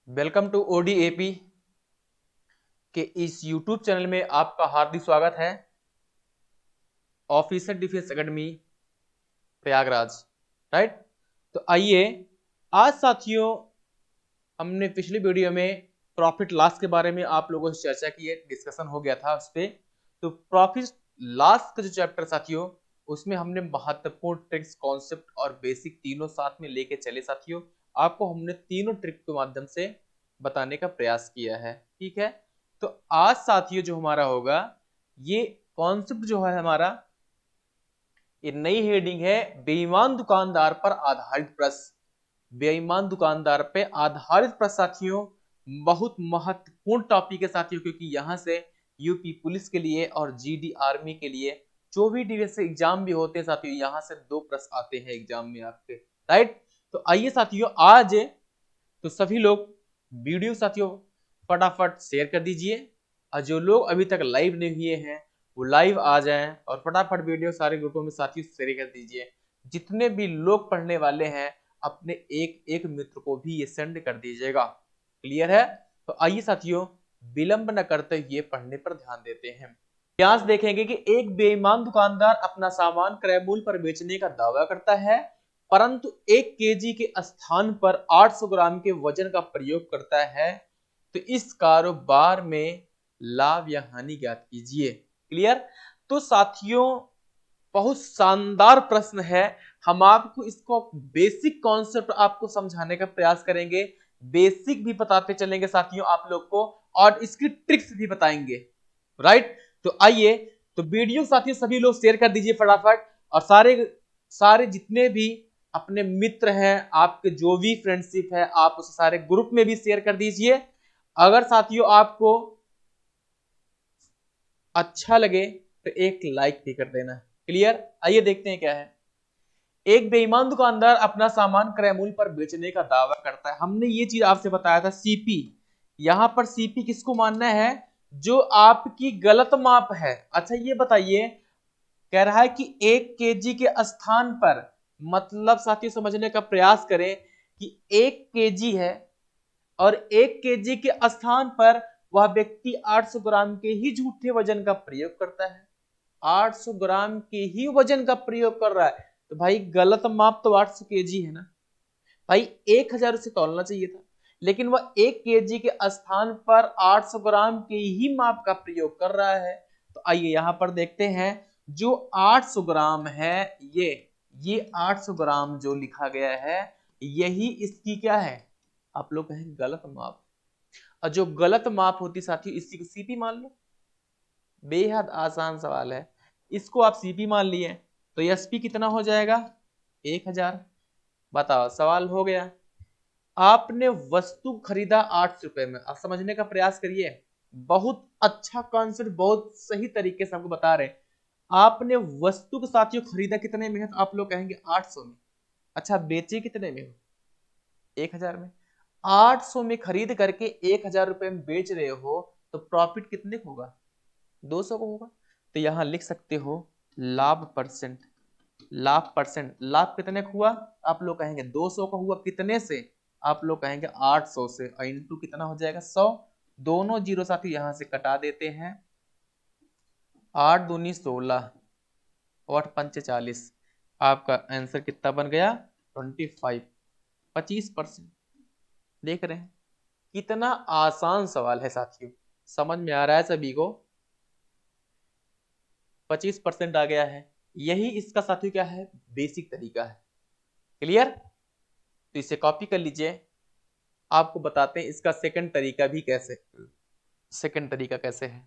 Welcome to ओडीएपी के इस YouTube channel में आपका हार्दिक स्वागत है। Officer defence academy Prayagraj, right. तो आइए, आज साथियों हमने पिछली वीडियो में प्रॉफिट लॉस के बारे में आप लोगों से चर्चा की है, डिस्कशन हो गया था उस पर। तो प्रॉफिट लॉस का जो चैप्टर साथियों, उसमें हमने महत्वपूर्ण ट्रिक्स, कॉन्सेप्ट और बेसिक तीनों साथ में लेके चले साथियों। आपको हमने तीनों ट्रिक के माध्यम से बताने का प्रयास किया है, ठीक है। तो आज साथियों जो हमारा होगा, ये कॉन्सेप्ट जो है हमारा, ये नई हेडिंग है बेईमान दुकानदार पर आधारित प्रश्न। बेईमान दुकानदार पे आधारित प्रश्न साथियों बहुत महत्वपूर्ण टॉपिक है साथियों, क्योंकि यहाँ से यूपी पुलिस के लिए और जीडी आर्मी के लिए जो भी डिफेंस एग्जाम भी होते हैं साथियों, यहाँ से 2 प्रश्न आते हैं एग्जाम में आपके, राइट। तो आइए साथियों, आज तो सभी लोग वीडियो साथियों फटाफट शेयर कर दीजिए, और जो लोग अभी तक लाइव नहीं हुए हैं वो लाइव आ जाएं और फटाफट वीडियो सारे ग्रुपों में साथियों शेयर कर दीजिए। जितने भी लोग पढ़ने वाले हैं अपने एक एक मित्र को भी ये सेंड कर दीजिएगा, क्लियर है। तो आइए साथियों, विलंब न करते हुए पढ़ने पर ध्यान देते हैं। इतिहास देखेंगे कि एक बेईमान दुकानदार अपना सामान क्रय मूल्य पर बेचने का दावा करता है, परंतु 1 केजी के स्थान पर 800 ग्राम के वजन का प्रयोग करता है। तो इस कारोबार में लाभ या हानि ज्ञात कीजिए, क्लियर। तो साथियों बहुत शानदार प्रश्न है। हम आपको इसको बेसिक कॉन्सेप्ट आपको समझाने का प्रयास करेंगे, बेसिक भी बताते चलेंगे साथियों आप लोग को, और इसकी ट्रिक्स भी बताएंगे, राइट। तो आइए, तो वीडियो साथियों सभी लोग शेयर कर दीजिए फटाफट, और सारे सारे जितने भी अपने मित्र हैं, आपके जो भी फ्रेंडशिप है, आप उस सारे ग्रुप में भी शेयर कर दीजिए। अगर साथियों आपको अच्छा लगे तो एक लाइक भी कर देना, क्लियर। आइए देखते हैं क्या है। एक बेईमान दुकानदार अपना सामान क्रय मूल्य पर बेचने का दावा करता है। हमने ये चीज आपसे बताया था, सीपी। यहां पर सीपी किसको मानना है? जो आपकी गलत माप है। अच्छा ये बताइए, कह रहा है कि 1 केजी के स्थान पर, मतलब साथियों समझने का प्रयास करें कि 1 केजी है और 1 केजी के स्थान पर वह व्यक्ति 800 ग्राम के ही झूठे वजन का प्रयोग करता है। 800 ग्राम के ही वजन का प्रयोग कर रहा है, तो भाई गलत माप तो 800 केजी है ना भाई, 1000 से तौलना चाहिए था, लेकिन वह 1 केजी के स्थान पर 800 ग्राम के ही माप का प्रयोग कर रहा है। तो आइए यहां पर देखते हैं, जो 800 ग्राम है, ये 800 ग्राम जो लिखा गया है, यही इसकी क्या है, आप लोग कहेंगे गलत माप। और जो गलत माप होती साथियों, इसी को सीपी मान लो। बेहद आसान सवाल है, इसको आप सीपी मान लिए, तो एसपी कितना हो जाएगा? 1000। बताओ, सवाल हो गया। आपने वस्तु खरीदा 800 रुपए में। अब समझने का प्रयास करिए, बहुत अच्छा कॉन्सेप्ट, बहुत सही तरीके से आपको बता रहे हैं। आपने वस्तु के साथियों खरीदा कितने में है? तो आप लोग कहेंगे 800 में। अच्छा बेचे कितने में हो? 1000 में। 800 में खरीद करके 1000 रुपए में बेच रहे हो, तो प्रॉफिट कितने का होगा? 200 का होगा। तो यहां लिख सकते हो लाभ परसेंट। लाभ परसेंट, लाभ कितने का हुआ? आप लोग कहेंगे 200 का हुआ। कितने से? आप लोग कहेंगे 800 से। इंटू कितना हो जाएगा? 100। दोनों जीरो साथी यहां से कटा देते हैं। 8 दूनी 16 और 8 पंचे 40। आपका आंसर कितना बन गया? 25, 25%। देख रहे हैं कितना आसान सवाल है साथियों, समझ में आ रहा है सभी को? 25% आ गया है। यही इसका साथियों क्या है, बेसिक तरीका है, क्लियर। तो इसे कॉपी कर लीजिए। आपको बताते हैं इसका सेकंड तरीका भी कैसे, सेकंड तरीका कैसे है।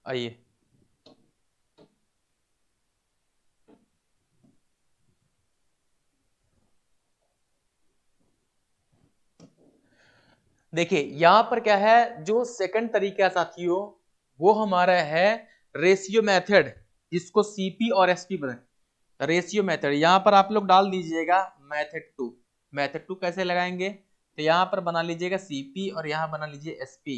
आइए, देखिए यहां पर क्या है, जो सेकंड तरीका साथियों, वो हमारा है रेशियो मेथड, जिसको सीपी और एसपी बने। रेशियो मेथड यहां पर आप लोग डाल दीजिएगा मेथड 2। मेथड 2 कैसे लगाएंगे? तो यहां पर बना लीजिएगा सीपी और यहां बना लीजिए एसपी।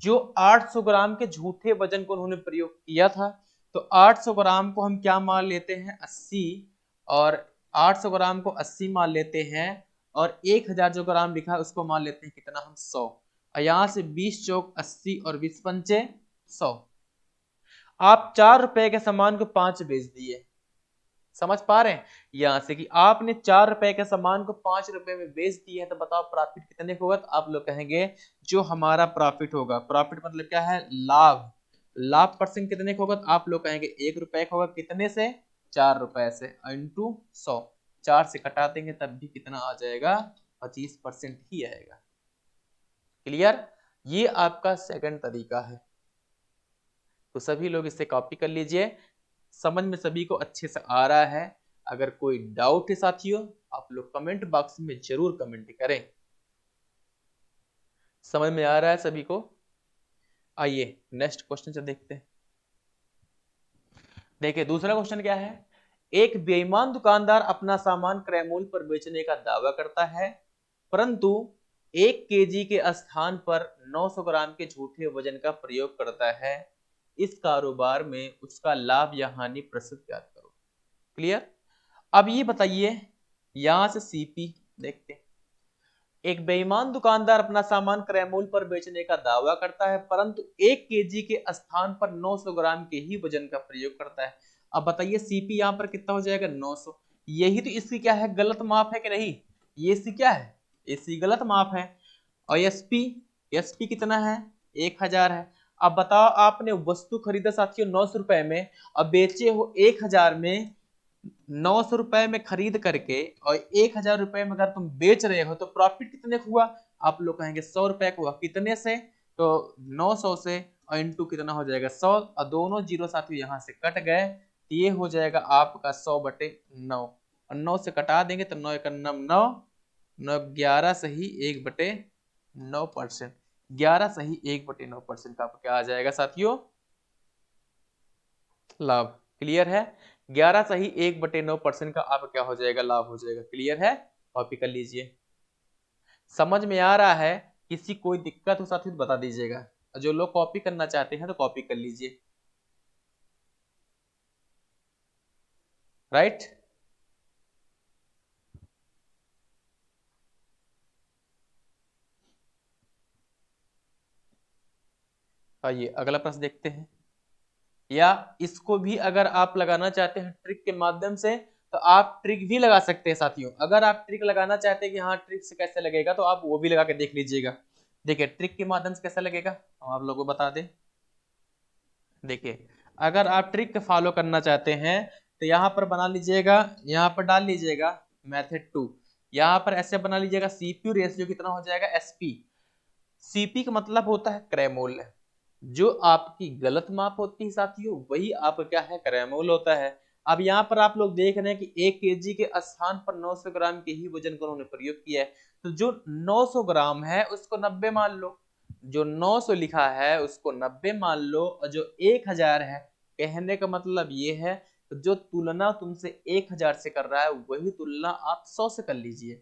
जो 800 ग्राम के झूठे वजन को उन्होंने प्रयोग किया था, तो 800 ग्राम को हम क्या मान लेते हैं? 80, और 800 ग्राम को 80 मान लेते हैं और 1000 जो ग्राम लिखा है उसको मान लेते हैं कितना, हम 100। और यहां से 20 चौक 80 और 20 पंचे 100। आप 4 रुपए के सामान को 5 बेच दिए। समझ पा रहे हैं यहां से कि आपने 4 रुपए के सामान को 5 रुपए में बेच दिए है, तो बताओ प्रॉफिट कितने का होगा। तो आप लोग कहेंगे जो हमारा प्रॉफिट होगा, प्रॉफिट मतलब क्या है, लाभ। लाभ परसेंट कितने का होगा, तो आप लोग कहेंगे 1 रुपए का होगा। कितने से, 4 रुपए से, इंटू 100। 4 से कटा देंगे तब भी कितना आ जाएगा, 25% ही आएगा। क्लियर। ये आपका सेकंड तरीका है। तो सभी लोग इसे कॉपी कर लीजिए। समझ में सभी को अच्छे से आ रहा है। अगर कोई डाउट है साथियों, आप लोग कमेंट बॉक्स में जरूर कमेंट करें। समझ में आ रहा है सभी को। आइए नेक्स्ट क्वेश्चन से देखते हैं। देखिए दूसरा क्वेश्चन क्या है। एक बेईमान दुकानदार अपना सामान क्रय मूल्य पर बेचने का दावा करता है, परंतु 1 केजी के स्थान पर 900 ग्राम के झूठे वजन का प्रयोग करता है। इस कारोबार में उसका लाभ या हानि प्रतिशत ज्ञात करो। क्लियर। अब ये बताइए, यहां से सीपी देखते हैं। एक बेईमान दुकानदार अपना सामान क्रय मूल्य पर बेचने का दावा करता है, परंतु 1 केजी के स्थान पर 900 ग्राम के ही वजन का प्रयोग करता है। अब बताइए सीपी यहां पर कितना हो जाएगा, 900। यही तो इसकी क्या है, गलत माप है कि नहीं। ये इसकी क्या है, इसकी गलत माप है। और एसपी, एसपी कितना है, 1000 है। अब बताओ आपने वस्तु खरीदा साथियों 900 रुपए में और बेचे हो 1000 में। 900 रुपए में खरीद करके और 1000 रुपए में अगर तुम बेच रहे हो तो प्रॉफिट कितने का हुआ, आप लोग कहेंगे 100 रुपए का हुआ। कितने से, तो 900 से, और इंटू कितना हो जाएगा 100, और दोनों जीरो साथियों यहां से कट गए। ये हो जाएगा आपका 100/9। और 9 से कटा देंगे तो 9 1 9 9 9 11 सही 1/9%। 11 सही 1/9% का आपको क्या आ जाएगा साथियों, लाभ। क्लियर है। 11 सही 1/9% का आपका क्या हो जाएगा, लाभ हो जाएगा। क्लियर है। कॉपी कर लीजिए। समझ में आ रहा है। किसी कोई दिक्कत हो साथियों तो बता दीजिएगा। जो लोग कॉपी करना चाहते हैं तो कॉपी कर लीजिए। राइट। आइए अगला प्रश्न देखते हैं। या इसको भी अगर आप लगाना चाहते हैं ट्रिक के माध्यम से तो आप ट्रिक भी लगा सकते हैं साथियों। अगर आप ट्रिक लगाना चाहते हैं कि हाँ ट्रिक से कैसे लगेगा, तो आप वो भी लगा के देख लीजिएगा। देखिए ट्रिक के माध्यम से कैसा लगेगा हम आप लोगों को बता दें। देखिए अगर आप ट्रिक फॉलो करना चाहते हैं तो यहाँ पर बना लीजिएगा, यहाँ पर डाल लीजिएगा मेथड 2। यहाँ पर ऐसे बना लीजिएगा सीपी रेशियो कितना हो जाएगा, एसपी। सीपी का मतलब होता है क्रय मूल्य। जो आपकी गलत माप होती है साथियों वही आपका क्या है, क्रय मूल्य होता है। अब यहाँ पर आप लोग देख रहे हैं कि 1 केजी के स्थान पर 900 ग्राम के ही वजन का उन्होंने प्रयोग किया है। तो जो 900 ग्राम है उसको 90 मान लो, जो 900 लिखा है उसको 90 मान लो, और जो 1000 है, कहने का मतलब ये है तो जो तुलना तुमसे 1000 से कर रहा है वही तुलना आप 100 से कर लीजिए।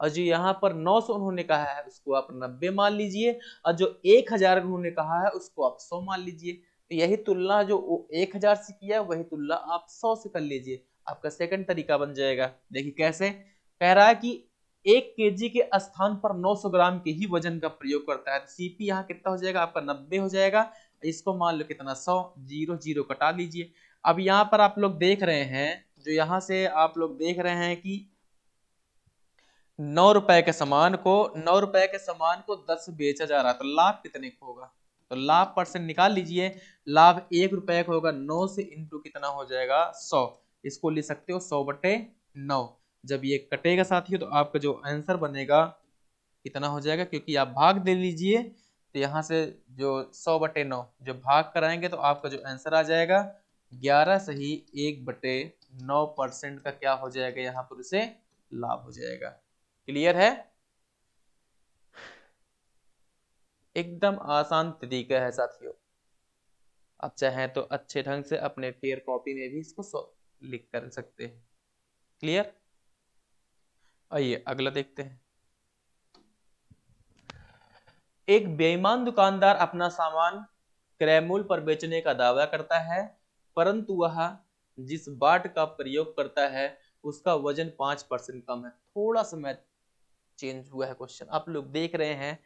और जो यहाँ पर 900 उन्होंने कहा है उसको आप 90 मान लीजिए, और जो 1000 उन्होंने कहा है उसको आप 100 मान लीजिए। तो यही तुलना जो 1000 से किया है वही तुलना आप 100 से कर लीजिए। आपका सेकंड तरीका बन जाएगा। देखिए कैसे, कह रहा है कि 1 केजी के स्थान पर 900 ग्राम के ही वजन का प्रयोग करता है। सीपी यहाँ कितना हो जाएगा आपका, 90 हो जाएगा। इसको मान लो कितना, 100। 0 0 कटा लीजिए। अब यहाँ पर आप लोग देख रहे हैं, जो यहाँ से आप लोग देख रहे हैं कि 9 रुपए के सामान को 10 बेचा जा रहा है, तो लाभ कितने का होगा। तो लाभ परसेंट निकाल लीजिए। लाभ 1 रुपए का होगा, 9 से इंटू कितना हो जाएगा, 100। इसको लिख सकते हो 100/9। जब ये कटेगा साथियों तो आपका जो आंसर बनेगा कितना हो जाएगा, क्योंकि आप भाग दे लीजिए तो यहाँ से जो 100/9 जो भाग कराएंगे तो आपका जो आंसर आ जाएगा 11 सही 1/9% का क्या हो जाएगा, यहाँ पर उसे लाभ हो जाएगा। क्लियर है। एकदम आसान तरीका है साथियों। आप चाहें तो अच्छे ढंग से अपने पेयर कॉपी में भी इसको लिख कर सकते हैं। क्लियर। आइए अगला देखते हैं। एक बेईमान दुकानदार अपना सामान क्रय मूल्य पर बेचने का दावा करता है, परंतु वह जिस बाट का प्रयोग करता है उसका वजन 5% कम है। थोड़ा सा मैथ चेंज हुआ है क्वेश्चन, आप लोग देख रहे हैं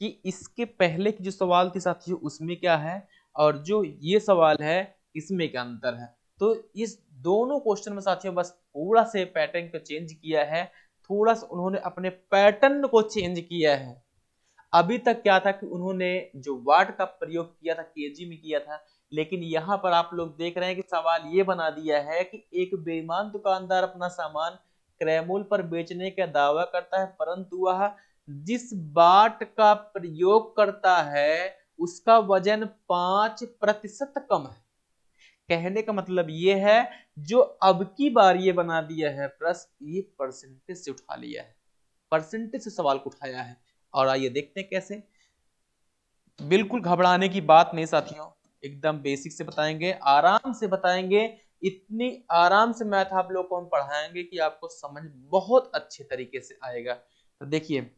कि इसके पहले की जो सवाल थी साथियों उसमें क्या है और जो ये सवाल है इसमें क्या अंतर है। तो इस दोनों क्वेश्चन में साथियों बस थोड़ा से पैटर्न को चेंज किया है, थोड़ा सा उन्होंने अपने पैटर्न को चेंज किया है। अभी तक क्या था कि उन्होंने जो वाट का प्रयोग किया था केजी में किया था, लेकिन यहाँ पर आप लोग देख रहे हैं कि सवाल ये बना दिया है कि एक बेईमान दुकानदार अपना सामान क्रय मूल्य पर बेचने का दावा करता है, परंतु वह जिस बाट का प्रयोग करता है उसका वजन 5% कम है। कहने का मतलब ये है जो अब की बार ये बना दिया है प्रश्न, ये परसेंटेज से उठा लिया है, परसेंटेज से सवाल को उठाया है। और आइए देखते हैं कैसे। बिल्कुल घबराने की बात नहीं साथियों, एकदम बेसिक से बताएंगे, आराम से बताएंगे, इतनी आराम से मैथ आप लोग को हम पढ़ाएंगे कि आपको समझ बहुत अच्छे तरीके से आएगा। तो देखिए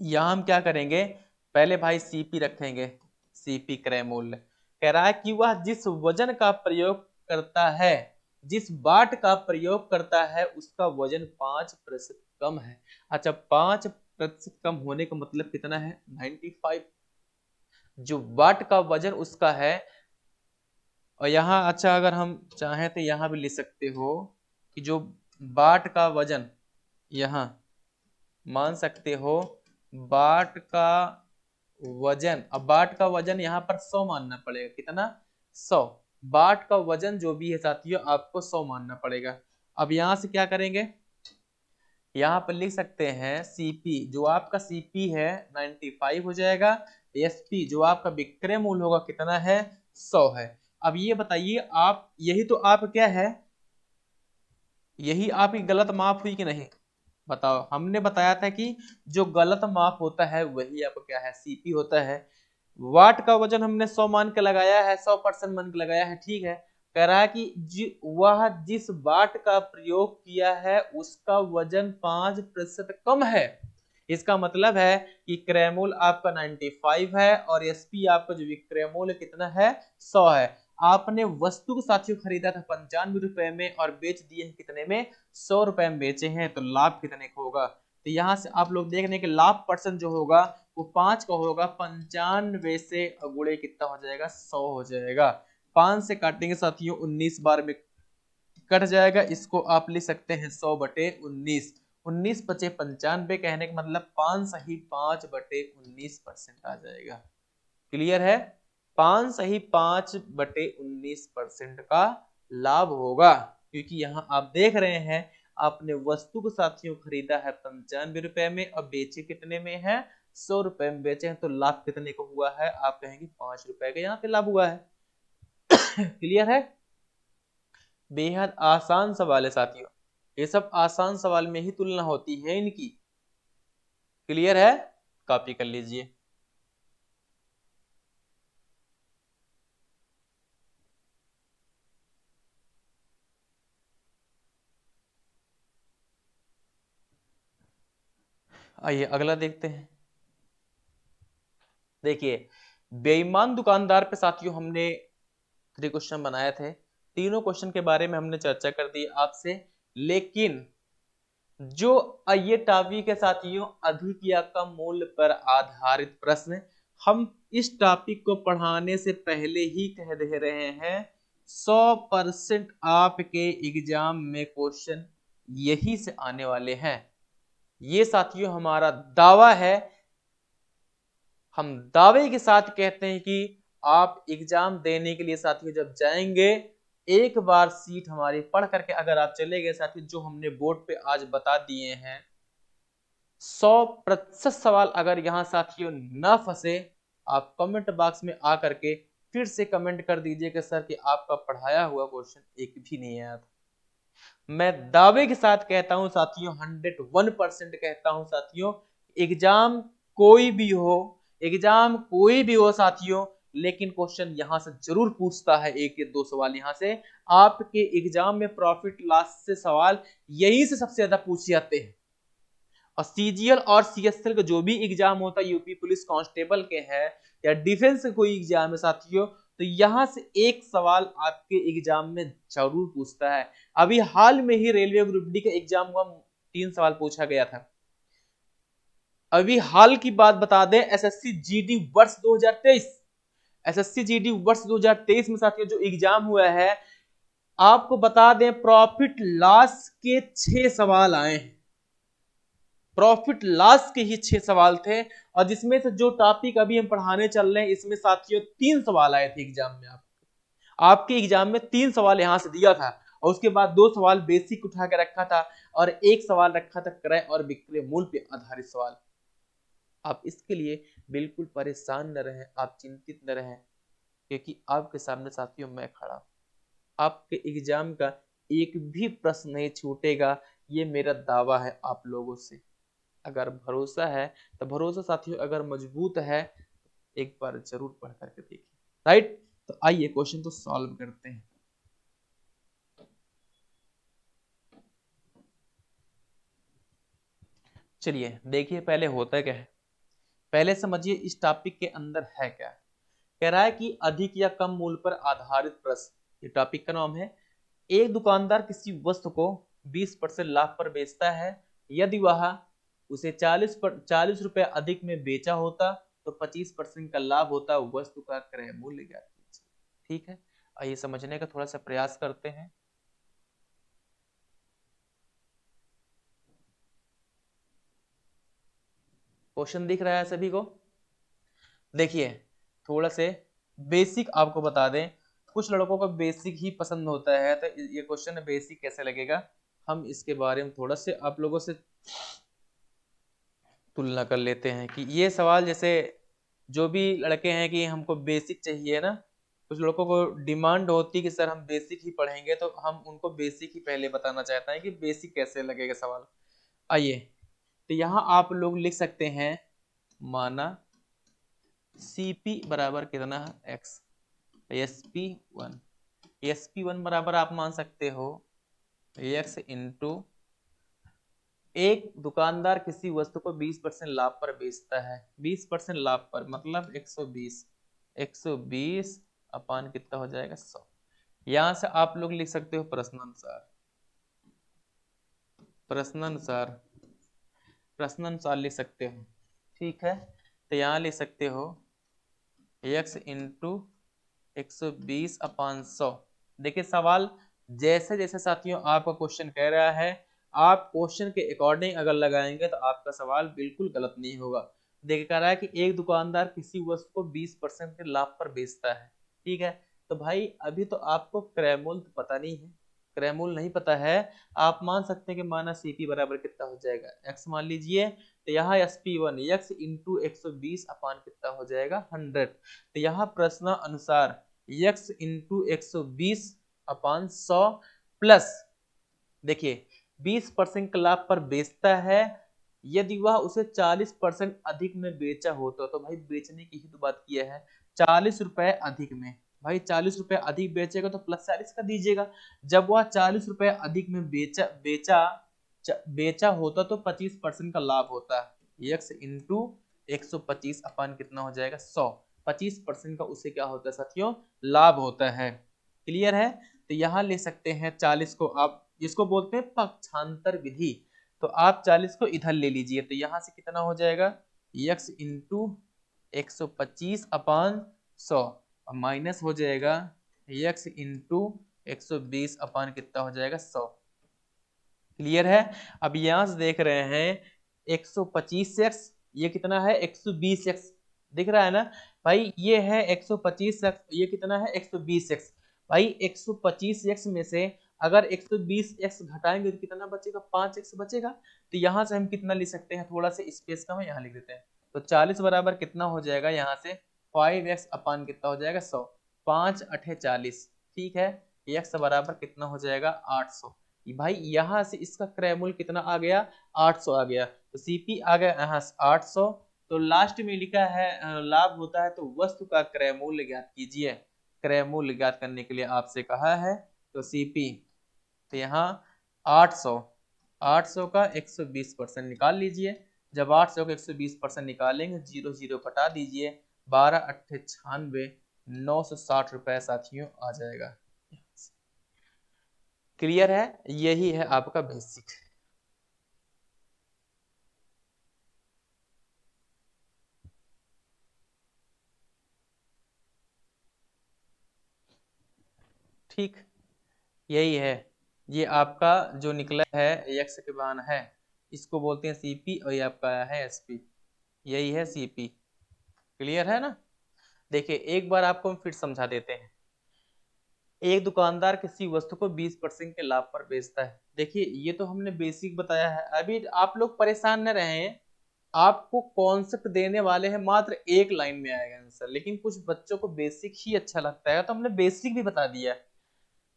यहां हम क्या करेंगे, पहले भाई सीपी रखेंगे, सीपी क्रय मूल्य कह रहा है कि वह जिस वजन का प्रयोग करता है, जिस बाट का प्रयोग करता है उसका वजन 5% कम है। अच्छा 5% कम होने का मतलब कितना है 95, जो वाट का वजन उसका है। और यहाँ अच्छा अगर हम चाहें तो यहाँ भी लिख सकते हो कि जो बाट का वजन, यहाँ मान सकते हो बाट का वजन, अब बाट का वजन यहाँ पर 100 मानना पड़ेगा, कितना 100, बाट का वजन जो भी है साथियों आपको 100 मानना पड़ेगा। अब यहाँ से क्या करेंगे, यहाँ पर लिख सकते हैं सीपी, जो आपका सीपी है 95 हो जाएगा, एसपी जो आपका विक्रय मूल्य होगा कितना है 100 है। अब ये बताइए आप, यही तो आप क्या है, यही आपकी गलत माप हुई कि नहीं, बताओ। हमने बताया था कि जो गलत माप होता है वही आपका क्या है सीपी होता है। वाट का वजन हमने 100 मान के लगाया है, 100% मान के लगाया है, ठीक है। कह रहा है कि वह जिस वाट का प्रयोग किया है उसका वजन 5% कम है। इसका मतलब है कि क्रय मूल्य आपका 95 है और एसपी आपका जो विक्रय मूल्य कितना है 100 है। आपने वस्तु को साथियों खरीदा था 95 रुपए में और बेच दिए हैं कितने में 100 रुपए में बेचे हैं, तो लाभ कितने का होगा। तो यहाँ से आप लोग देख रहे हैं कि लाभ परसेंट जो होगा वो 5 का होगा, 95 से गुणे कितना हो जाएगा 100 हो जाएगा। 5 से काटेंगे साथियों 19 बार में कट जाएगा, इसको आप लिख सकते हैं 100/19, 19 बचे 95, कहने का मतलब 5 सही 5/19% आ जाएगा। क्लियर है, 5 सही 5/19% का लाभ होगा, क्योंकि यहाँ आप देख रहे हैं आपने वस्तु को साथियों खरीदा है 95 रुपए में और बेचे कितने में है 100 रुपए में बेचे हैं, तो लाभ कितने का हुआ है, आप कहेंगे 5 रुपए का यहाँ पे लाभ हुआ है। क्लियर है, बेहद आसान सवाल है साथियों, ये सब आसान सवाल में ही तुलना होती है इनकी। क्लियर है, कॉपी कर लीजिए। आइए अगला देखते हैं। देखिए बेईमान दुकानदार पे साथियों हमने 3 क्वेश्चन बनाए थे, तीनों क्वेश्चन के बारे में हमने चर्चा कर दी आपसे, लेकिन जो ये टॉपिक है साथियों अधिक या कम मूल्य पर आधारित प्रश्न, हम इस टॉपिक को पढ़ाने से पहले ही कह दे रहे हैं 100% आपके एग्जाम में क्वेश्चन यही से आने वाले हैं। ये साथियों हमारा दावा है, हम दावे के साथ कहते हैं कि आप एग्जाम देने के लिए साथियों जब जाएंगे, एक बार सीट हमारी पढ़ करके अगर आप चले गए साथियों, जो हमने बोर्ड पे आज बता दिए हैं 100% सवाल अगर यहां साथियों ना फंसे, आप कमेंट बॉक्स में आकर के फिर से कमेंट कर दीजिए कि सर कि आपका पढ़ाया हुआ क्वेश्चन एक भी नहीं आया था। मैं दावे के साथ कहता हूं साथियों, 101% कहता हूं साथियों, एग्जाम कोई भी हो, एग्जाम कोई भी हो साथियों, लेकिन क्वेश्चन यहां से जरूर पूछता है, एक या दो सवाल यहां से आपके एग्जाम में प्रॉफिट लॉस से सवाल यही से सबसे ज्यादा पूछे जाते हैं। और सीजीएल और सीएसएल का जो भी एग्जाम होता है, यूपी पुलिस कांस्टेबल के है या डिफेंस का कोई एग्जाम है साथियों, तो यहां से एक सवाल आपके एग्जाम में जरूर पूछता है। अभी हाल में ही रेलवे ग्रुप डी का एग्जाम हुआ, 3 सवाल पूछा गया था। अभी हाल की बात बता दें, एसएससी जीडी वर्ष 2023, एसएससी जीडी वर्ष 2023 में साथियों जो एग्जाम हुआ है, आपको बता दें प्रॉफिट लॉस के 6 सवाल आए हैं। प्रॉफिट लॉस के ही 6 सवाल थे, और जिसमें से जो टॉपिक अभी हम पढ़ाने चल रहे हैं इसमें साथियों 3 सवाल आए थे एग्जाम में। आपके एग्जाम में 3 सवाल यहां से दिया था, और उसके बाद 2 सवाल बेसिक उठा के रखा था, और एक सवाल रखा था क्रय और विक्रय मूल्य पे आधारित सवाल। आप इसके लिए बिल्कुल परेशान न रहें, आप चिंतित न रहें, क्योंकि आपके सामने साथियों मैं खड़ा, आपके एग्जाम का एक भी प्रश्न नहीं छूटेगा, ये मेरा दावा है आप लोगों से। अगर भरोसा है तो भरोसा साथियों अगर मजबूत है, एक बार जरूर पढ़ करके देखिए, राइट। तो आइए क्वेश्चन को सॉल्व करते हैं। चलिए देखिए पहले होता क्या है, पहले समझिए इस टॉपिक के अंदर है क्या। कह रहा है कि अधिक या कम मूल्य पर आधारित प्रश्न, ये टॉपिक का नाम है। एक दुकानदार किसी वस्तु को 20% लाभ पर बेचता है, यदि वह उसे 40 रुपए अधिक में बेचा होता तो 25% का लाभ होता, वस्तु का क्रय मूल्य ज्ञात कीजिए। ठीक है, आइए समझने का थोड़ा सा प्रयास करते हैं। क्वेश्चन दिख रहा है सभी को? देखिए थोड़ा से बेसिक आपको बता दें, कुछ लड़कों को बेसिक ही पसंद होता है, तो ये क्वेश्चन बेसिक कैसे लगेगा हम इसके बारे में थोड़ा से आप लोगों से तुलना कर लेते हैं। कि ये सवाल जैसे जो भी लड़के हैं कि हमको बेसिक चाहिए ना, कुछ लड़कों को डिमांड होती है कि सर हम बेसिक ही पढ़ेंगे, तो हम उनको बेसिक ही पहले बताना चाहते हैं कि बेसिक कैसे लगेगा सवाल। आइए तो यहाँ आप लोग लिख सकते हैं, माना CP बराबर कितना है x, SP1, SP1 बराबर आप मान सकते हो x इंटू, एक दुकानदार किसी वस्तु को 20% लाभ पर बेचता है, 20% लाभ पर मतलब 120, 120 अपान कितना हो जाएगा 100। यहां से आप लोग लिख सकते हो प्रश्नानुसार, प्रश्नानुसार, प्रश्नानुसार लिख सकते हो। ठीक है, तो यहाँ लिख सकते हो x इंटू 120 अपान 100। देखिए सवाल जैसे जैसे साथियों आपका क्वेश्चन कह रहा है, आप क्वेश्चन के अकॉर्डिंग अगर लगाएंगे तो आपका सवाल बिल्कुल गलत नहीं होगा। देखिए कह रहा है कि एक दुकानदार किसी वस्तु को 20% के लाभ पर बेचता है। ठीक है, तो भाई अभी तो आपको क्रय मूल्य पता नहीं है, क्रय मूल्य नहीं पता है, आप मान सकते हैं कि माना CP बराबर कितना हो जाएगा x मान लीजिए, तो यहाँ SP1 x इंटू 120 अपान कितना हो जाएगा 100। तो यहाँ प्रश्न अनुसार x इंटू 120 अपान 100 प्लस, देखिए 20% का लाभ पर बेचता है, यदि वह उसे 40% अधिक में बेचा होता, तो भाई बेचने की ही तो बात किया है, 40 रुपए अधिक में, भाई 40 रुपए अधिक बेचेगा तो प्लस 40 का दीजिएगा। जब वह 40 रुपए अधिक में बेचा होता तो 25% का लाभ होता है, x इंटू 125 अपान कितना हो जाएगा 100, 25% का उसे क्या होता है साथियों लाभ होता है। क्लियर है? तो यहाँ ले सकते हैं 40 को, आप जिसको बोलते हैं पक्षांतर विधि, तो आप 40 को इधर ले लीजिए, तो यहाँ से कितना हो जाएगा x इंटू 125 अपान 100 माइनस हो जाएगा x इंटू 120 अपान कितना हो जाएगा 100। क्लियर है? अब यहां से देख रहे हैं 125x, ये कितना है 120x, दिख रहा है ना भाई, ये है 125x, ये कितना है 120x। भाई 125x में से अगर 120x घटाएंगे तो कितना बचेगा 5x बचेगा। तो यहां से हम कितना लिख सकते हैं, थोड़ा सा स्पेस का मैं यहाँ लिख देते हैं, तो 40 बराबर कितना हो जाएगा यहाँ से 5x अपान कितना हो जाएगा 100, 5 अठे 40। ठीक है, x बराबर कितना हो जाएगा 800। भाई यहाँ से इसका क्रय मूल्य कितना आ गया 800 आ गया, तो CP आ गया यहाँ 800। तो लास्ट में लिखा है लाभ होता है, तो वस्तु का क्रय मूल्य ज्ञात कीजिए। क्रय मूल्य ज्ञात करने के लिए आपसे कहा है, तो CP, तो यहाँ 800, 800 का 120% निकाल लीजिए। जब 800 का 120% निकालेंगे, 0 0 कटा दीजिए, 12 अट्ठे 96, 960 रुपए साथियों आ जाएगा। क्लियर है? यही है आपका बेसिक। ठीक, यही है। ये आपका जो निकला है एक्स के मान है, इसको बोलते हैं सीपी, और ये आपका है एसपी। यही है सीपी। क्लियर है ना? देखिए एक बार आपको हम फिर समझा देते हैं। एक दुकानदार किसी वस्तु को 20% के लाभ पर बेचता है। देखिए ये तो हमने बेसिक बताया है, अभी आप लोग परेशान न रहें, आपको कॉन्सेप्ट देने वाले हैं, मात्र एक लाइन में आएगा आंसर, लेकिन कुछ बच्चों को बेसिक ही अच्छा लगता है तो हमने बेसिक भी बता दिया है।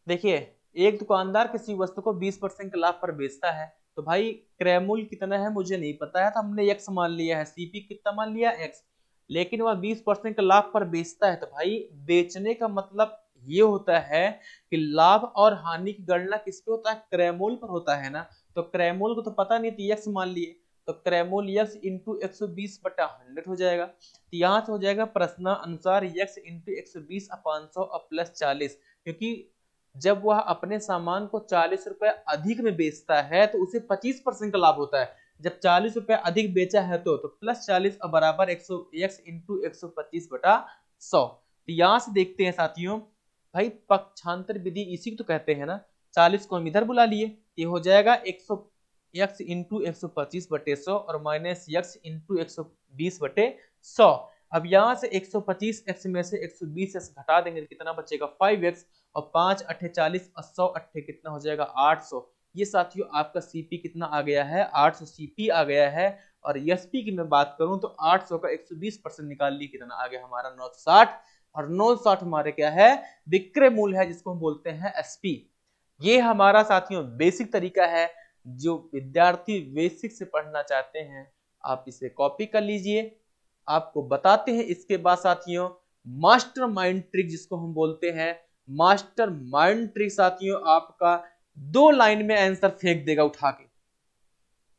देखिए एक दुकानदार किसी वस्तु को 20% के लाभ पर बेचता है, तो भाई क्रय मूल्य कितना है मुझे नहीं पता है, तो हमने एक्स मान लिया है, सीपी कितना मान लिया एक्स, लेकिन वह 20% के लाभ पर बेचता है, तो भाई बेचने का मतलब ये होता है कि लाभ और हानि की गणना किस पे होता है, क्रय मूल्य पर होता है ना। तो क्रय मूल्य को तो पता नहीं थी, एक्स मान लिए, तो क्रय मूल्य एक्स इंटू 120/100 हो जाएगा। तो यहाँ से हो जाएगा प्रश्नानुसार एक्स इंटू 120/100 प्लस 40, क्योंकि जब वह अपने सामान को 40 रुपए अधिक में बेचता है तो उसे 25% का लाभ होता है। जब 40 रुपए अधिक बेचा है तो प्लस 40 और बराबर 100 एक्स इंटू 125/100। तो यहां से देखते हैं साथियों, भाई पक्षांतर विधि इसी को तो कहते हैं ना। 40 को हम इधर बुला लिए, ये हो जाएगा 100 एक्स इंटू 125/100 और माइनस एक्स इंटू 120/100। अब यहाँ से 125 एक्स में से 120 एक्स घटा देंगे तो कितना बचेगा 5x, और 5 अट्ठे 40 और 100 अट्ठे कितना हो जाएगा 800। ये साथियों आपका सीपी कितना आ गया है 800 सीपी आ गया है। और एसपी की मैं बात करूं तो 800 का 120% निकाल लिए कितना आ गया हमारा 960, और 960 हमारे क्या है विक्रय मूल्य है, जिसको हम बोलते हैं एसपी। ये हमारा साथियों बेसिक तरीका है, जो विद्यार्थी बेसिक से पढ़ना चाहते हैं आप इसे कॉपी कर लीजिए। आपको बताते हैं इसके बाद साथियों मास्टर माइंड ट्रिक, जिसको हम बोलते हैं मास्टर माइंड ट्रिक। साथियों आपका 2 लाइन में आंसर फेंक देगा उठा के।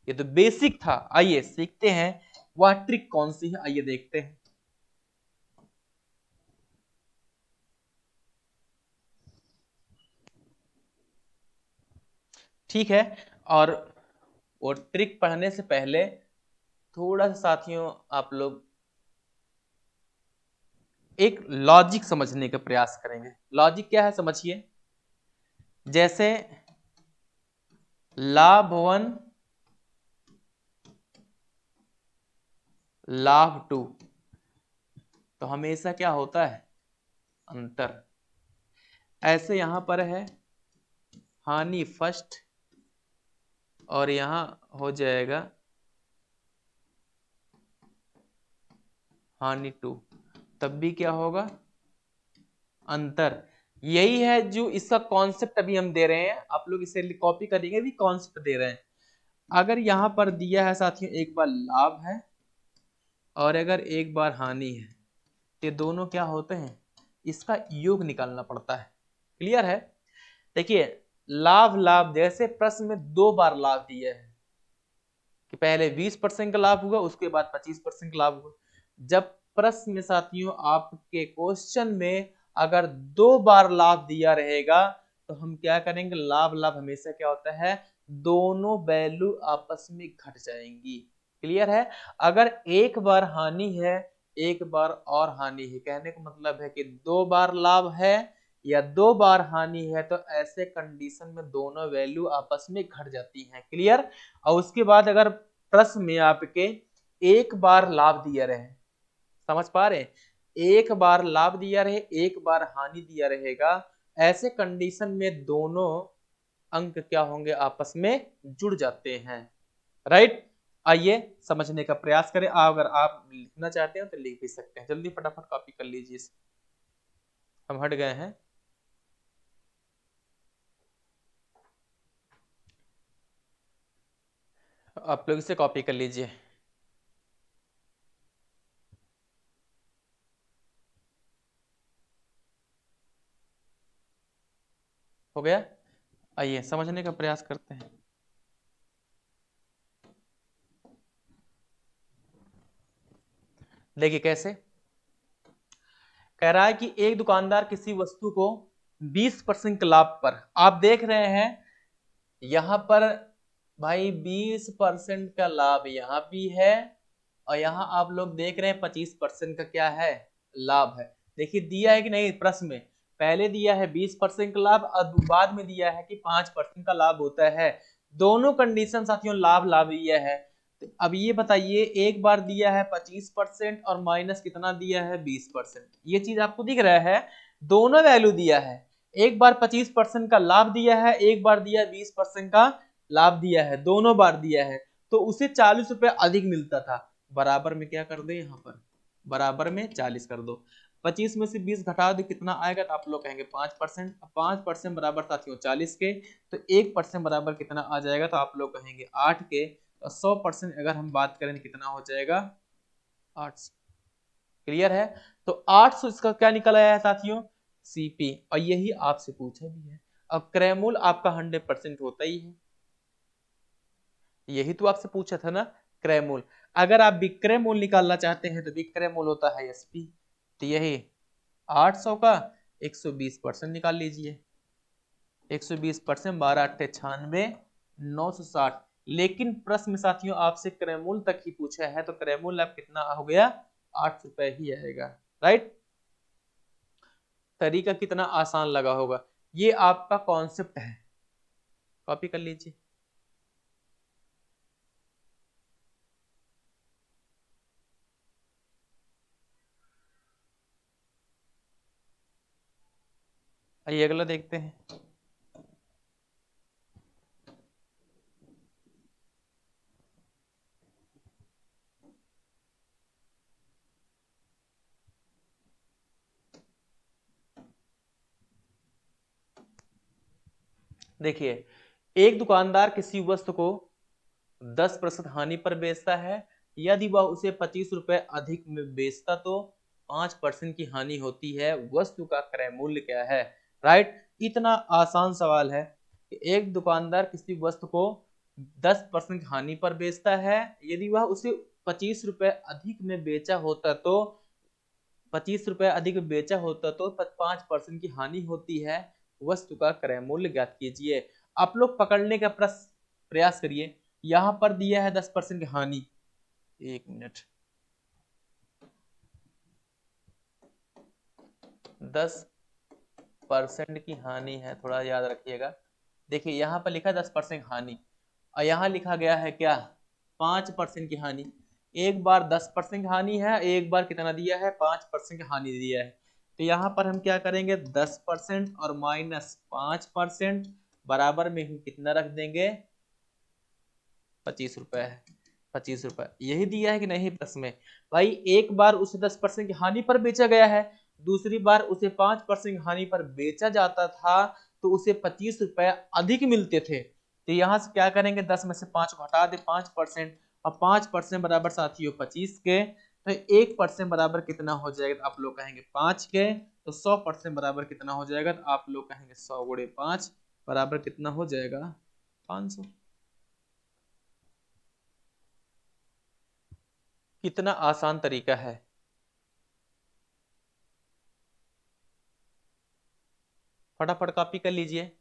ये तो बेसिक था, आइए सीखते हैं वह ट्रिक कौन सी है, आइए देखते हैं। ठीक है, और वो ट्रिक पढ़ने से पहले थोड़ा सा साथियों आप लोग एक लॉजिक समझने का प्रयास करेंगे। लॉजिक क्या है समझिए, जैसे लाभ 1 लाभ 2, तो हमेशा क्या होता है अंतर। ऐसे यहां पर है हानि फर्स्ट और यहां हो जाएगा हानि 2, तब भी क्या होगा अंतर। यही है जो इसका कॉन्सेप्ट अभी हम दे रहे हैं, आप लोग इसे कॉपी करेंगे भी कॉन्सेप्ट दे रहे हैं। अगर यहां पर दिया है साथियों एक बार लाभ है और अगर एक बार हानि है, ये दोनों क्या होते हैं इसका योग निकालना पड़ता है। क्लियर है? देखिए लाभ लाभ जैसे प्रश्न में 2 बार लाभ दिया है कि पहले 20% का लाभ हुआ उसके बाद 25% का लाभ हुआ। जब प्रश्न में साथियों आपके क्वेश्चन में अगर 2 बार लाभ दिया रहेगा तो हम क्या करेंगे, लाभ लाभ हमेशा क्या होता है दोनों वैल्यू आपस में घट जाएंगी। क्लियर है? अगर एक बार हानि है एक बार और हानि है, कहने का मतलब है कि 2 बार लाभ है या 2 बार हानि है, तो ऐसे कंडीशन में दोनों वैल्यू आपस में घट जाती हैं। क्लियर? और उसके बाद अगर प्रश्न में आपके एक बार लाभ दिया रहे, समझ पा रहे, एक बार लाभ दिया रहे एक बार हानि दिया रहेगा, ऐसे कंडीशन में दोनों अंक क्या होंगे आपस में जुड़ जाते हैं। राइट? आइए समझने का प्रयास करें। अगर आप लिखना चाहते हैं तो लिख भी सकते हैं, जल्दी फटाफट कॉपी कर लीजिए। हम हट गए हैं। आप लोग इसे कॉपी कर लीजिए। हो गया? आइए समझने का प्रयास करते हैं। देखिए कैसे, कह रहा है कि एक दुकानदार किसी वस्तु को 20% लाभ पर, आप देख रहे हैं यहां पर भाई 20% का लाभ यहां भी है, और यहां आप लोग देख रहे हैं 25% का क्या है, लाभ है। देखिए दिया है कि नहीं प्रश्न में, पहले दिया है 20% का लाभ और बाद में दिया है कि 5% का लाभ होता है। दोनों कंडीशन साथियों लाभ लाभ दिया है। तो अब ये बताइए, एक बार दिया है 25% और माइनस कितना दिया है 20%, ये चीज आपको दिख रहा है, दोनों वैल्यू दिया है। एक बार 25% का लाभ दिया है, एक बार दिया 20% का लाभ दिया है, दोनों बार दिया है, तो उसे 40 रुपए अधिक मिलता था। बराबर में क्या कर दो, यहाँ पर बराबर में 40 कर दो, 25 में से 20 घटा दो कितना आएगा, तो आप लोग कहेंगे 5%। 5% बराबर साथियों 40 के, तो 1% बराबर कितना आ जाएगा, तो आप लोग कहेंगे 8 के। 100% अगर हम बात करें तो कितना हो जाएगा, 800। क्लियर है, तो 800 इसका क्या निकल आया है साथियों, सीपी, और यही आपसे पूछा भी है। अब क्रयमूल आपका 100% होता ही है, यही तो आपसे पूछा था ना क्रयमूल। अगर आप विक्रय मूल्य निकालना चाहते हैं तो विक्रय मूल्य होता है एसपी, तो यही 800 का 120% निकाल लीजिए, 120% 12 8 96 960। लेकिन प्रश्न साथियों आपसे क्रयमूल तक ही पूछा है, तो क्रयमूल अब कितना हो गया, 8 रुपए ही आएगा। राइट, तरीका कितना आसान लगा होगा, ये आपका कॉन्सेप्ट है, कॉपी कर लीजिए। आइए अगला देखते हैं। देखिए, एक दुकानदार किसी वस्तु को 10% हानि पर बेचता है, यदि वह उसे 25 रुपए अधिक में बेचता तो 5% की हानि होती है, वस्तु का क्रय मूल्य क्या है। राइट, इतना आसान सवाल है कि एक दुकानदार किसी वस्तु को 10% हानि पर बेचता है, यदि वह उसे 25 रुपए अधिक में बेचा होता तो 5% की हानि होती है, वस्तु का क्रय मूल्य ज्ञात कीजिए। आप लोग पकड़ने का प्रयास करिए, यहां पर दिया है 10% की हानि, एक मिनट, 10% की हानि है, थोड़ा याद रखिएगा। देखिए यहाँ पर लिखा 10% हानि, और यहाँ लिखा गया है क्या, 5% की हानि। एक बार 10% की हानि है, एक बार कितना दिया है, 5% की हानि दिया है। तो यहाँ पर हम क्या करेंगे, 10% और माइनस 5% बराबर में हम कितना रख देंगे, 25 रुपए है, 25 रुपए यही दिया है कि नहीं प्रश्न में। भाई एक बार उसे 10% की हानि पर बेचा गया है, दूसरी बार उसे 5% की हानि पर बेचा जाता था, तो उसे 25 रुपए अधिक मिलते थे। तो यहां से क्या करेंगे, 10 में से 5 को हटा दे, 5%, और 5% बराबर साथियों 25 के, तो 1% बराबर कितना हो जाएगा, तो आप लोग कहेंगे 5 के। तो 100% बराबर कितना हो जाएगा, तो आप लोग कहेंगे 100 गुणे 5 बराबर कितना हो जाएगा, 500। कितना आसान तरीका है। फटाफट कॉपी कर लीजिए।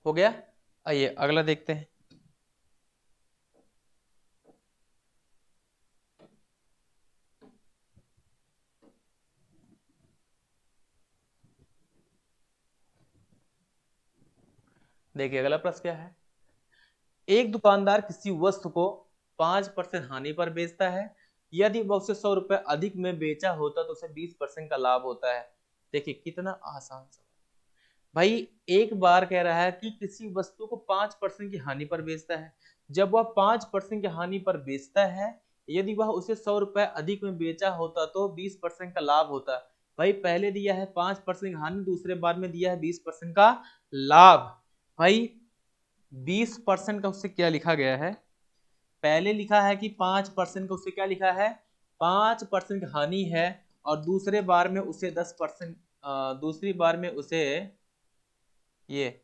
हो गया, आइए अगला देखते हैं। देखिए अगला प्रश्न क्या है, एक दुकानदार किसी वस्तु को 5% हानि पर बेचता है, यदि वह उसे 100 रुपए अधिक में बेचा होता तो उसे 20% का लाभ होता है। देखिए कितना आसान सवाल। भाई एक बार कह रहा है कि किसी वस्तु को 5% की हानि पर बेचता है, जब वह 5% की हानि पर बेचता है, यदि वह उसे 100 रुपए अधिक में बेचा होता तो 20% का लाभ होता। भाई पहले दिया है 5% की हानि, दूसरे बार में दिया है 20% का लाभ। भाई 20% का उससे क्या लिखा गया है, पहले लिखा है कि 5% का उससे क्या लिखा है, 5% की हानि है, और दूसरे बार में उसे 10%, दूसरी बार में उसे ये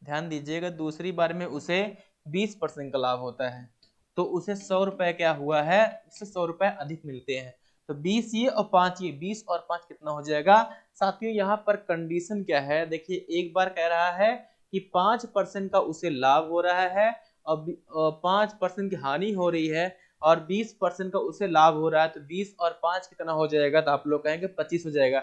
ध्यान दीजिएगा, दूसरी बार में उसे 20% का लाभ होता है, तो उसे 100 रुपए क्या हुआ है, उससे 100 रुपए अधिक मिलते हैं। तो 20 ये और 5 ये, 20 और 5 कितना हो जाएगा साथियों। यहाँ पर कंडीशन क्या है, देखिए एक बार कह रहा है कि 5% का उसे लाभ हो रहा है और 5% की हानि हो रही है, और 20% का उसे लाभ हो रहा है, तो 20 और 5 कितना हो जाएगा, तो आप लोग कहेंगे 25 हो जाएगा।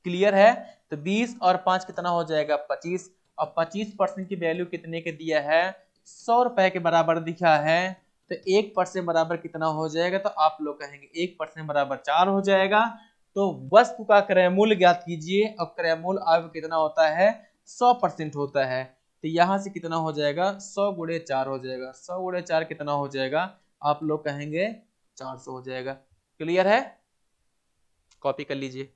क्लियर है। तो 20 और 5 कितना हो जाएगा 25, और 25% की वैल्यू कितने के दिया है, 100 रुपए के बराबर दिखा है। तो 1% बराबर कितना हो जाएगा, तो आप लोग कहेंगे 1% बराबर 4 हो जाएगा। तो वस्तु का क्रय मूल्य ज्ञात कीजिए, और क्रय मूल्य आपको कितना होता है 100% होता है। तो यहां से कितना हो जाएगा 100 गुणे 4 हो जाएगा, 100 गुणे 4 कितना हो जाएगा, आप लोग कहेंगे 400 हो जाएगा। क्लियर है, कॉपी कर लीजिए,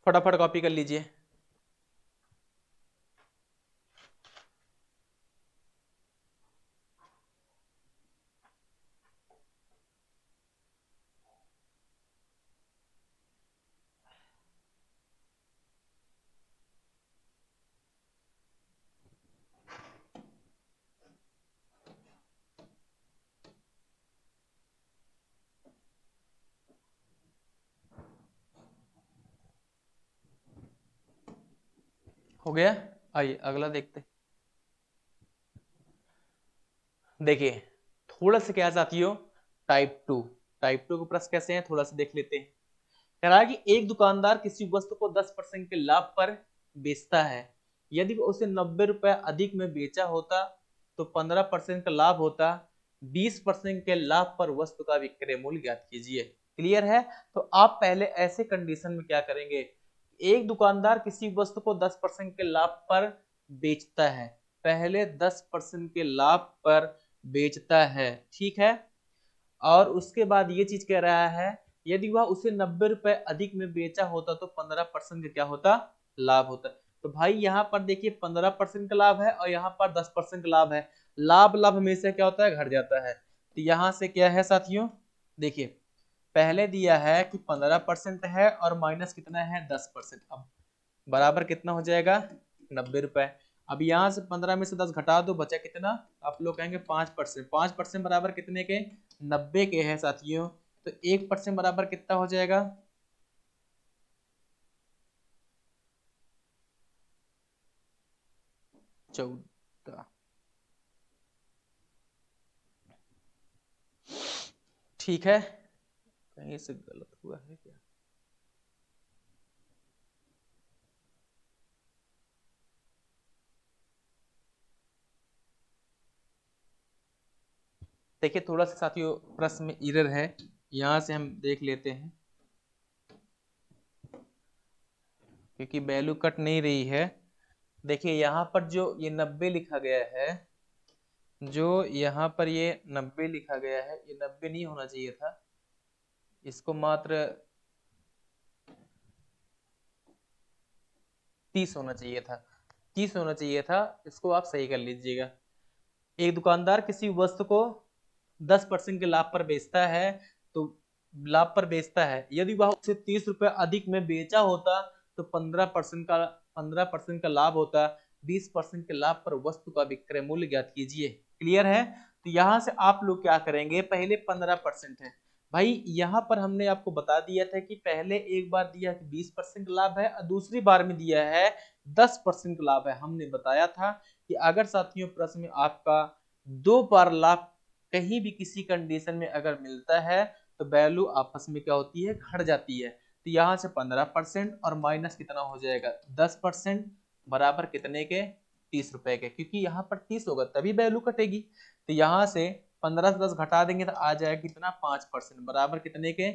फटाफट कॉपी कर लीजिए। हो गया, आइए अगला देखते। देखिए थोड़ा सा क्या साथियों, टाइप टू के प्रश्न कैसे हैं थोड़ा सा देख लेते हैं। कह रहा है कि एक दुकानदार किसी वस्तु को 10% के लाभ पर बेचता है। यदि वो उसे 90 रुपए अधिक में बेचा होता तो 15% का लाभ होता। 20% के लाभ पर वस्तु का विक्रय मूल्य ज्ञात कीजिए। क्लियर है। तो आप पहले ऐसे कंडीशन में क्या करेंगे, एक दुकानदार किसी वस्तु को 10% के लाभ पर बेचता है, पहले 10% के लाभ पर बेचता है, ठीक है। और उसके बाद ये चीज कह रहा है यदि वह उसे 90 रुपए अधिक में बेचा होता तो 15% का क्या होता, लाभ होता। तो भाई यहाँ पर देखिए 15% का लाभ है और यहाँ पर 10% का लाभ है। लाभ लाभ हमेशा क्या होता है, घट जाता है। तो यहाँ से क्या है साथियों, देखिए पहले दिया है कि 15% है और माइनस कितना है 10%, अब बराबर कितना हो जाएगा 90 रुपए। अब यहाँ से 15 में से 10 घटा दो, बचा कितना, आप लोग कहेंगे 5%। 5% बराबर कितने के, 90 के है साथियों। तो 1% बराबर कितना हो जाएगा, 14। ठीक है, कहीं से गलत हुआ है क्या, देखिए थोड़ा सा साथियों प्रश्न में एरर है, यहाँ से हम देख लेते हैं क्योंकि वैल्यू कट नहीं रही है। देखिए यहाँ पर जो ये 90 लिखा गया है, जो यहाँ पर ये 90 लिखा गया है, ये 90 नहीं होना चाहिए था, इसको मात्र 30 होना चाहिए था, 30 होना चाहिए था, इसको आप सही कर लीजिएगा। एक दुकानदार किसी वस्तु को 10% के लाभ पर बेचता है, तो लाभ पर बेचता है, यदि वह उसे 30 रुपए अधिक में बेचा होता तो 15% का लाभ होता। 20% के लाभ पर वस्तु का विक्रय मूल्य ज्ञात कीजिए। क्लियर है। तो यहां से आप लोग क्या करेंगे, पहले 15% है भाई, यहां पर हमने आपको बता दिया था कि पहले एक बार दिया कि 20% लाभ है और दूसरी बार में दिया है 10% लाभ है। हमने बताया था कि अगर साथियों प्रश्न में आपका दो बार लाभ कहीं भी किसी कंडीशन में अगर मिलता है तो वैल्यू आपस में क्या होती है, घट जाती है। तो यहाँ से 15% और माइनस कितना हो जाएगा 10%, बराबर कितने के 30 रुपए के, क्योंकि यहाँ पर 30 होगा तभी वैल्यू कटेगी। तो यहाँ से 15 से 10 घटा देंगे तो आ जाएगा कितना 5%, बराबर कितने के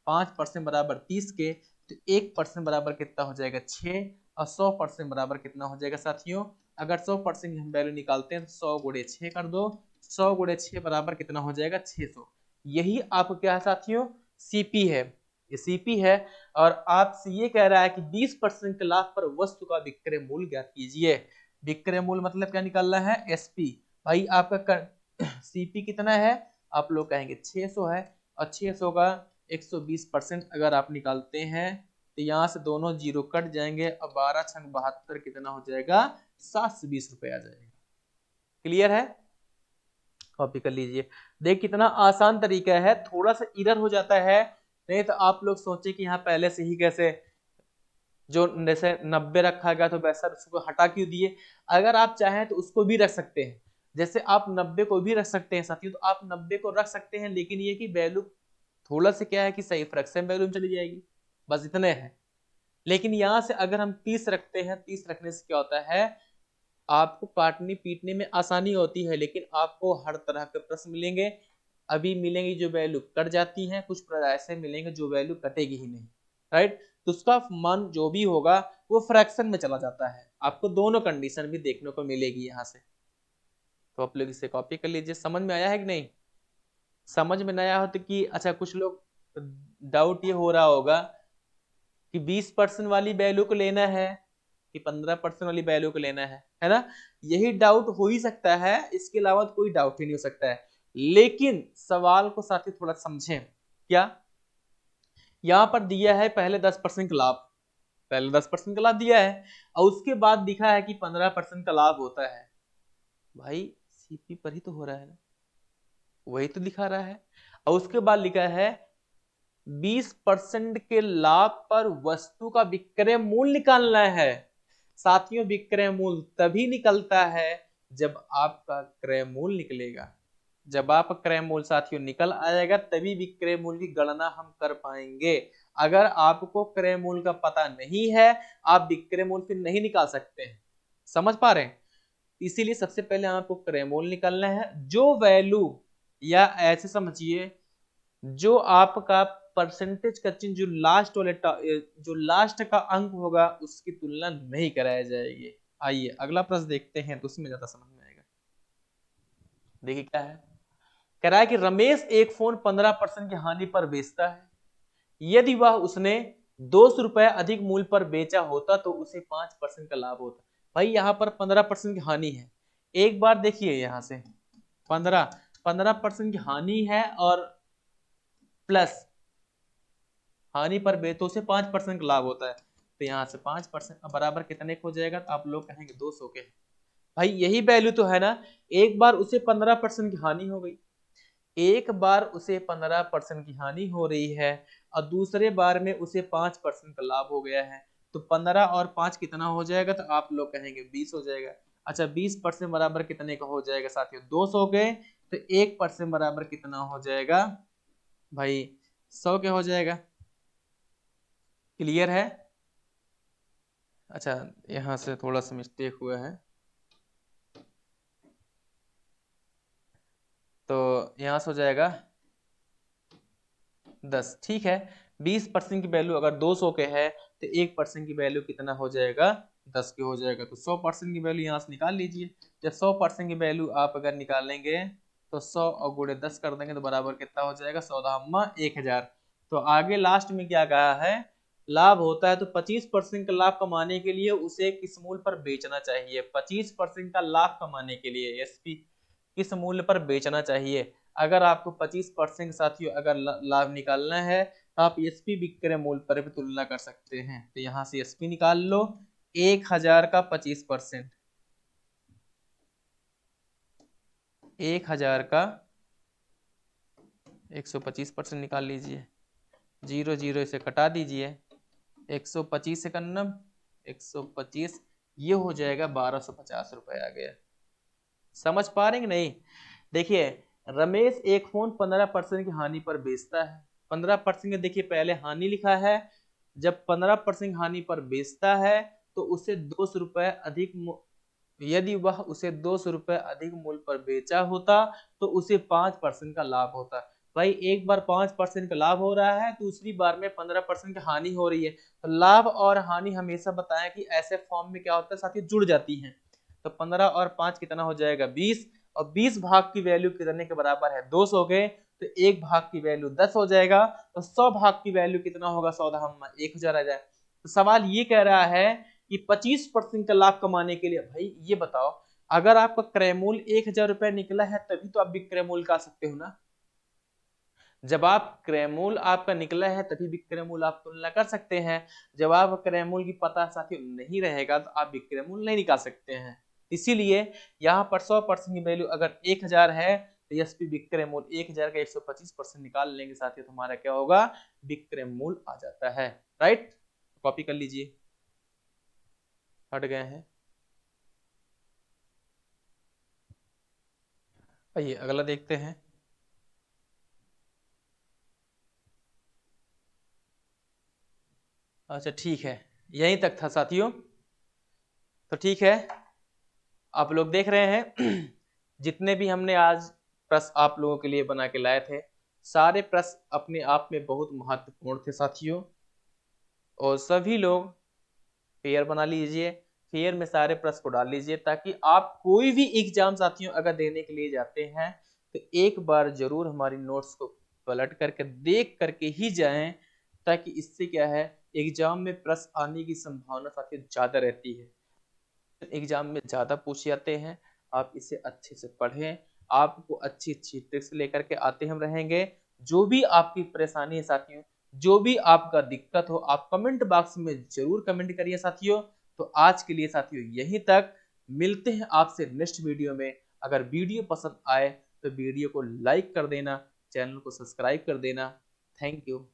5% बराबर 30 के। तो 1% बराबर कितना हो जाएगा 6, और 100% बराबर कितना हो जाएगा साथियों, अगर 100% की हम वैल्यू निकालते हैं तो 100 गुणे 6 कर दो, 100 गुणे 6 बराबर कितना हो जाएगा 600। यही आपको क्या है साथियों, सीपी है, ये सीपी है। और आपसे ये कह रहा है कि 20% के लाभ पर वस्तु का विक्रय मूल्य ज्ञात कीजिए। विक्रय मूल्य मतलब क्या निकालना है, एसपी। भाई आपका सीपी कितना है, आप लोग कहेंगे 600 है, और 600 का 120% अगर आप निकालते हैं तो यहाँ से दोनों जीरो कट जाएंगे और 12 छंग 72 कितना हो जाएगा 720 रुपए आ जाएगा। क्लियर है? कॉपी कर लीजिए। देख कितना आसान तरीका है, थोड़ा सा इरर हो जाता है, नहीं तो आप लोग सोचे कि यहाँ पहले से ही कैसे जो जैसे 90 रखा गया तो वैसा उसको हटा क्यों दिए। अगर आप चाहें तो उसको भी रख सकते हैं, जैसे आप 90 को भी रख सकते हैं साथियों, तो आप 90 को रख सकते हैं, लेकिन ये कि वैल्यू थोड़ा सा क्या है कि सही फ्रैक्शन वैल्यू में चली जाएगी, बस इतने हैं। लेकिन यहां से अगर हम 30 रखते हैं, 30 रखने से क्या होता है, आपको काटने पीटने में आसानी होती है, लेकिन आपको हर तरह के प्रश्न मिलेंगे। अभी मिलेंगे जो वैल्यू कट जाती हैं, कुछ ऐसे मिलेंगे जो वैल्यू कटेगी ही नहीं, राइट। तो उसका मान जो भी होगा वो फ्रैक्शन में चला जाता है। आपको दोनों कंडीशन भी देखने को मिलेगी यहाँ से। तो आप लोग इसे कॉपी कर लीजिए। समझ में आया है कि नहीं? समझ में नया हो तो कि अच्छा, कुछ लोग डाउट ये हो रहा होगा कि 20% वाली वैल्यू को लेना है कि 15% वाली वैल्यू को लेना है ना? यही डाउट हो ही सकता है, इसके अलावा तो कोई डाउट ही नहीं हो सकता है। लेकिन सवाल को साथ ही थोड़ा समझें। क्या यहां पर दिया है पहले 10% का लाभ, पहले 10% का लाभ दिया है और उसके बाद दिखा है कि 15% का लाभ होता है। भाई सीपी पर ही तो हो रहा है ना, वही तो दिखा रहा है। और उसके बाद लिखा है 20% के लाभ पर वस्तु का विक्रय मूल्य निकालना है। साथियों, विक्रय मूल्य तभी निकलता है जब आपका क्रय मूल्य निकलेगा। जब आपका क्रय मूल्य साथियों निकल आएगा तभी विक्रय मूल्य की गणना हम कर पाएंगे। अगर आपको क्रय मूल्य का पता नहीं है, आप विक्रय मूल्य फिर नहीं निकाल सकते हैं। समझ पा रहे हैं? इसीलिए सबसे पहले आपको क्रय मूल्य निकालना है, जो वैल्यू या ऐसे समझिए जो आपका परसेंटेज का चिन्ह, जो लास्ट का अंक होगा उसकी तुलना नहीं कराया जाएगी। आइए अगला प्रश्न देखते हैं, तो उसमें ज्यादा समझ में आएगा। देखिए क्या है, कह रहा है कि रमेश एक फोन 15% की हानि पर बेचता है। यदि वह उसने 200 रुपए अधिक मूल्य पर बेचा होता तो उसे 5% का लाभ होता। भाई यहाँ पर 15% की हानि है। एक बार देखिए यहाँ से 15% की हानि है और प्लस हानि पर बेचो से 5% का लाभ होता है, तो यहाँ से 5% बराबर कितने हो जाएगा, तो आप लोग कहेंगे 200 के। भाई यही वैल्यू तो है ना। एक बार उसे 15% की हानि हो गई, एक बार उसे 15% की हानि हो रही है और दूसरे बार में उसे 5% का लाभ हो गया है, तो 15 और 5 कितना हो जाएगा, तो आप लोग कहेंगे 20 हो जाएगा। अच्छा 20% बराबर कितने का हो जाएगा साथियों, 200 के। तो 1% बराबर कितना हो जाएगा भाई, 100 के हो जाएगा। क्लियर है? अच्छा यहाँ से थोड़ा सा मिस्टेक हुआ है, तो यहाँ से हो जाएगा 10। ठीक है, 20% की वैल्यू अगर 200 के है तो 1% की वैल्यू कितना हो जाएगा, 10 के हो जाएगा। तो 100% की वैल्यू यहाँ से निकाल लीजिए। जब 100% की वैल्यू आप अगर निकालेंगे तो 100 और गुणे 10 कर देंगे तो बराबर कितना हो जाएगा, 1000। तो आगे लास्ट में क्या कहा है, लाभ होता है तो 25% का लाभ कमाने के लिए उसे किस मूल्य पर बेचना चाहिए। 25% का लाभ कमाने के लिए एसपी किस मूल्य पर बेचना चाहिए। अगर आपको 25% साथियों अगर लाभ निकालना है तो आप एसपी विक्रय मूल्य पर भी तुलना कर सकते हैं। तो यहाँ से एसपी निकाल लो, 1000 का 25%, 1000 का 125% निकाल लीजिए, 0 0 इसे कटा दीजिए, 125 से करना 125, ये हो जाएगा 1250 रुपए आ गया। समझ पा रहे हैं कि नहीं? देखिए रमेश एक फोन 15% की हानि पर बेचता है। 15% देखिए पहले हानि लिखा है, जब 15% हानि पर बेचता है तो उसे 200 रुपए अधिक, यदि वह उसे 200 रुपए अधिक मूल्य पर बेचा होता तो उसे 5% का लाभ होता। भाई एक बार 5% का लाभ हो रहा है, दूसरी बार में 15% की हानि हो रही है। तो लाभ और हानि हमेशा बताएं कि ऐसे फॉर्म में क्या होता है साथियों, जुड़ जाती हैं। तो 15 और 5 कितना हो जाएगा 20, और 20 भाग की वैल्यू कितने के बराबर है, 200 के। तो एक भाग की वैल्यू 10 हो जाएगा, तो 100 भाग की वैल्यू कितना होगा, 1000 आ जाए। तो सवाल ये कह रहा है कि 25% का लाभ कमाने के लिए, भाई ये बताओ अगर आपका क्रय मूल्य 1000 रुपए निकला है तभी तो आप विक्रय मूल्य का सकते हो ना। जब आप क्रयमूल आपका निकला है तभी विक्रयमूल आप तुलना कर सकते हैं। जब आप क्रयमूल की पता साथियों नहीं रहेगा तो आप विक्रयमूल नहीं निकाल सकते हैं। इसीलिए यहाँ पर 100% की वैल्यू अगर 1000 है तो एसपी विक्रयमूल 1000 का 125% निकाल लेंगे साथियों तो हमारा क्या होगा, विक्रयमूल आ जाता है। राइट, कॉपी कर लीजिए, हट गए हैं। आइए अगला देखते हैं। अच्छा ठीक है, यहीं तक था साथियों। तो ठीक है, आप लोग देख रहे हैं जितने भी हमने आज प्रश्न आप लोगों के लिए बना के लाए थे, सारे प्रश्न अपने आप में बहुत महत्वपूर्ण थे साथियों। और सभी लोग फेयर बना लीजिए, फेयर में सारे प्रश्न को डाल लीजिए, ताकि आप कोई भी एग्जाम साथियों अगर देने के लिए जाते हैं तो एक बार जरूर हमारी नोट्स को पलट करके देख करके ही जाएं, ताकि इससे क्या है, एग्जाम में प्रश्न आने की संभावना साथियों ज्यादा रहती है। एग्जाम में ज्यादा पूछ जाते हैं, आप इसे अच्छे से पढ़ें। आपको अच्छी अच्छी ट्रिक्स लेकर के आते हम रहेंगे। जो भी आपकी परेशानी है साथियों, जो भी आपका दिक्कत हो, आप कमेंट बॉक्स में जरूर कमेंट करिए साथियों। तो आज के लिए साथियों यहीं तक, मिलते हैं आपसे नेक्स्ट वीडियो में। अगर वीडियो पसंद आए तो वीडियो को लाइक कर देना, चैनल को सब्सक्राइब कर देना। Thank you.